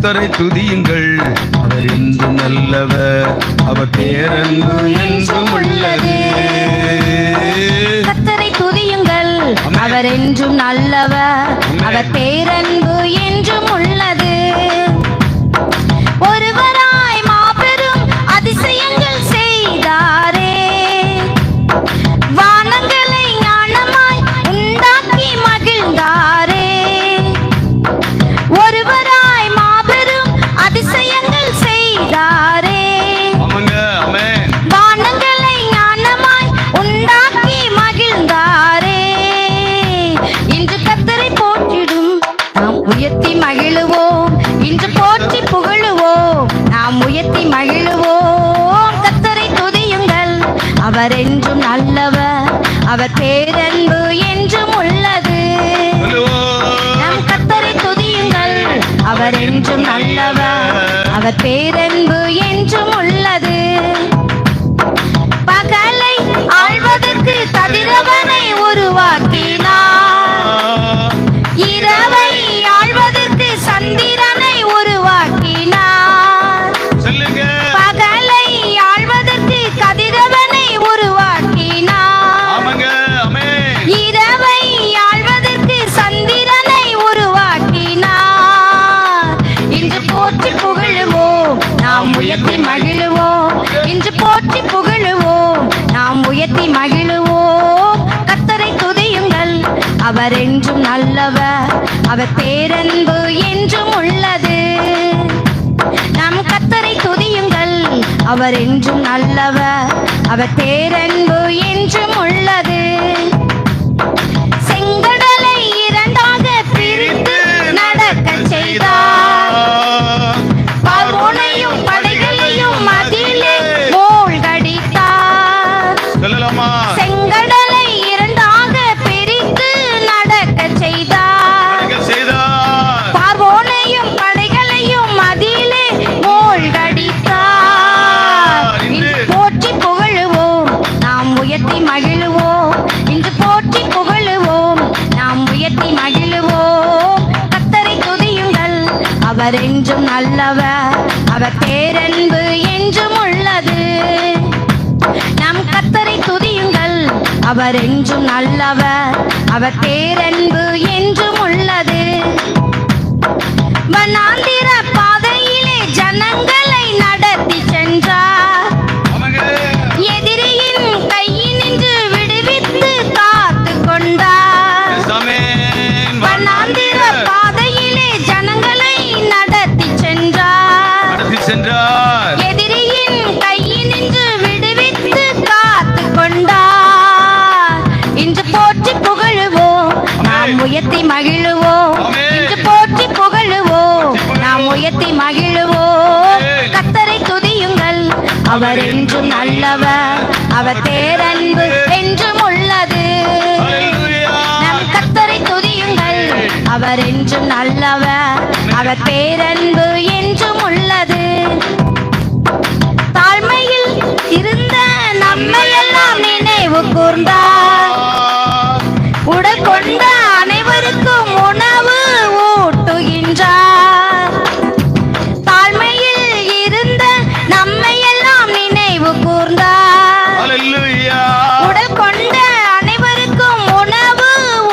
கர்த்தரை துதியுங்கள், அவர் என்றும் நல்லவர், அவர் பேரன்பு என்றும் உள்ளது. கர்த்தரை துதியுங்கள், அவர் என்றும் நல்லவர், அவர் பேரன்பு என்றும் உள்ளது. ஒருவராய் மாபெரும் அதிசயங்கள் செய்தாரே, வானங்களை ஞானமாய் உண்டாக்கி மகிழ்ந்தாரே. ஒருவராய் மாபெரும் அதிசயங்கள் செய்தாரே, வானங்களை ஞானமாய் உண்டாக்கி மகிழ்ந்தாரே. இன்று கர்த்தரை போற்றிடும் நாம் உயர்த்தி மகிழுவோம், இன்று போற்றி புகழுவோம், நாம் உயர்த்தி மகிழுவோம். கர்த்தரை துதியுங்கள், அவர் என்றும் நல்லவர், அவர் பேரன்பு என்றும் உள்ளது. நம் கர்த்தரை துதியுங்கள், அவர் என்றும் நல்லவர், அவர் பேரன்பு என்றும் உள்ளது. பகலை ஆள்வதற்கு கதிரவனை உருவாக்கினார், இரவை ஆள்வதற்கு சந்திரனை உருவாக்கினார். பகலை ஆள்வதற்கு கதிரவனை உருவாக்கினார், இரவை ஆள்வதற்கு சந்திரனை உருவாக்கினார். இன்று போற்றி புகழுவோம், நாம் உயர்த்தி மகிழுவோம், இன்று போற்றி புகழுவோம், நாம் உயர்த்தி மகிழுவோம். கர்த்தரை துதியுங்கள், அவர் என்றும் நல்லவர், அவர் பேரன்பு என்றும் உள்ளது. நம் கர்த்தரை துதியுங்கள், அவர் என்றும் நல்லவர், அவர் பேரன்பு என்றும் உள்ளது. செங்கடலை இரண்டாக பிரித்து நடக்கச் செய்தார், பார்வோனையும் படைகளையும் அதிலே மூழ்கடித்தார். செங்கடலை இரண்டாக பிரித்து நடக்கச் செய்தார், பார்வோனையும் படைகளையும் அதிலே மூழ்கடித்தார். இன்று போற்றி புகழுவோம், நாம் உயர்த்தி மகிழுவோம், இன்று போற்றி புகழுவோம், நாம் உயர்த்தி மகிழுவோம். கர்த்தரை துதியுங்கள், அவர் என்றும் நல்லவர், அவர் பேரன்பு என்றும் உள்ளது. நம் கர்த்தரை துதியுங்கள், அவர் என்றும் நல்லவர், அவர் பேரன்பு என்றும் உள்ளது. வனாந்திர பாதையிலே ஜனங்களை நடத்தி சென்றார், எதிரியின் கையினின்று விடுவித்து காத்து கொண்டார். வனாந்திர பாதையிலே ஜனங்களை நடத்தி சென்றார், எதிரியின் கையினின்று விடுவித்து காத்து கொண்டார். இன்று போற்றி புகழுவோம், நாம் உயர்த்தி மகிழுவோம், இன்று போற்றி புகழுவோம், நாம் உயர்த்தி மகிழுவோம். கர்த்தரை துதியுங்கள், அவர் என்றும் நல்லவர், அவர் பேரன்பு என்றும் உள்ளது. நம் கர்த்தரை துதியுங்கள், அவர் என்றும் நல்லவர், அவர் பேரன்பு என்றும் உள்ளது. தாழ்மையில் இருந்த நம்மையெல்லாம் நினைவு கூர்ந்தார், உடல் கொண்ட அனைவருக்கும் உணவு ஊட்டுகின்றார். தாழ்மையில் இருந்த நம்மையெல்லாம் நினைவு கூர்ந்தார், உடல் கொண்ட அனைவருக்கும் உணவு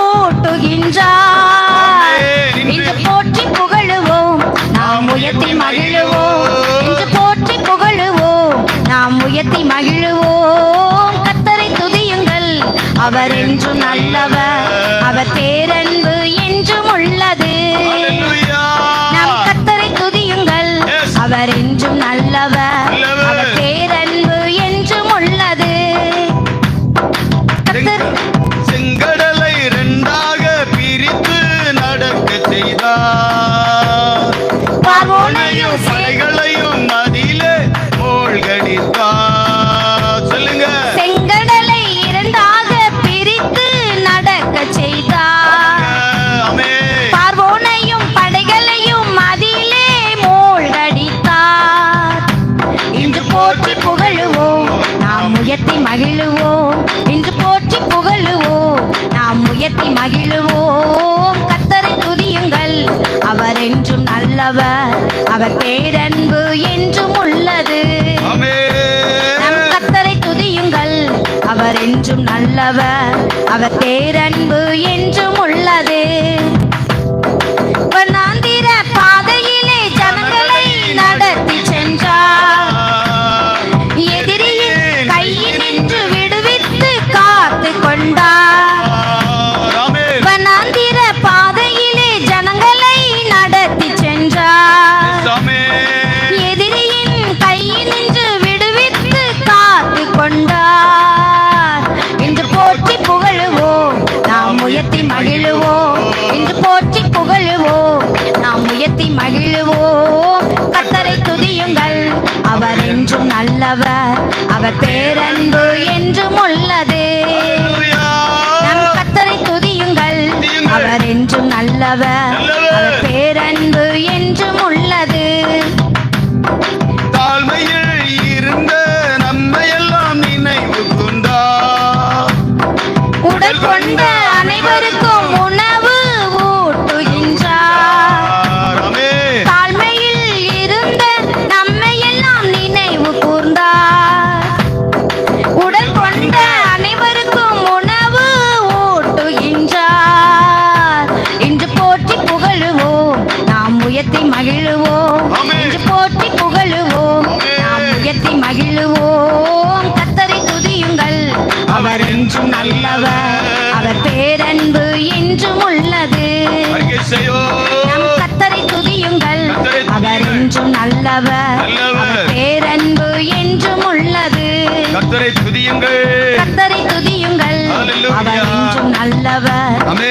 ஊட்டுகின்றார். இன்று போற்றி புகழுவோம், நாம் உயர்த்தி மகிழுவோம், இன்று போற்றி புகழுவோம், நாம் உயர்த்தி மகிழுவோம். கர்த்தரை துதியுங்கள், அவர் என்றும் நல்லவர், அவர் பேரன்பு என்றும் உள்ளது. நம் கர்த்தரை துதியுங்கள், அவர் என்றும் நல்லவர், அவர் பேரன்பு என்றும் உள்ளது. செங்கடலை இரண்டாக பிரித்து நடக்க செய்தார், பார்வோனையும் படைகளையும் அதிலே மூழ்கடித்தார். சொல்லுங்க. செங்கடலை இரண்டாக பிரித்து நடக்க செய்தார், நல்லவர் அவர் பேரன்பு என்றும் உள்ளது வனாந்திர பாதையிலே ஜனங்களை நடத்தி சென்றார் எதிரியின் கையில் நின்று விடுவித்து காத்து கொண்டார் ஆமென். வனாந்திர பாதையிலே ஜனங்களை நடத்தி சென்றார் ஆமென். எதிரியின் கையில் நின்று விடுவித்து காத்து கொண்டார் இன்று போற்றி புகழுவோம் நாம் உயர்த்தி மகிழுவோம் இன்று போற்றி புகழுவோம் நாம் உயர்த்தி மகிழுவோம் கர்த்தரை துதியுங்கள் அவர் என்றும் நல்லவர் அவர் பேரன்பு என்றும் உள்ளது நம் கர்த்தரை துதியுங்கள் அவர் என்றும் நல்லவர் அவர் பேரன்பு என்றும் உள்ளது தாழ்மையில் இருந்த நம்மை எல்லாம் நினைவு கொண்டார் உடல் கொண்ட அனைவருக்கும் உணவு ஊட்டுகின்றார் ஆமென். தாழ்மையில் இருந்த நம்மை எல்லாம் நினைவு கூர்ந்தார் உடல் கொண்ட அனைவருக்கும் உணவு ஊட்டுகின்றார் இன்று போற்றி புகழுவோம் நாம் உயர்த்தி மகிழுவோம் ஆமென். இன்று போற்றி புகழுவோம் நாம் உயர்த்தி மகிழுவோம் கர்த்தரை துதியுங்கள் அவர் என்றும் நல்லவர் அவர் பேரன்பு என்றும் உள்ளது அறிக்கை செய்வோம். நம் கர்த்தரை துதியுங்கள் கர்த்தரை அவர் துதியுங்கள். என்றும் நல்லவர் நல்லவர். அவர் பேரன்பு என்றும் உள்ளது கர்த்தரை துதியுங்கள். கர்த்தரை துதியுங்கள் ஹalleluya. அவர் என்றும் நல்லவர் ஆமென்.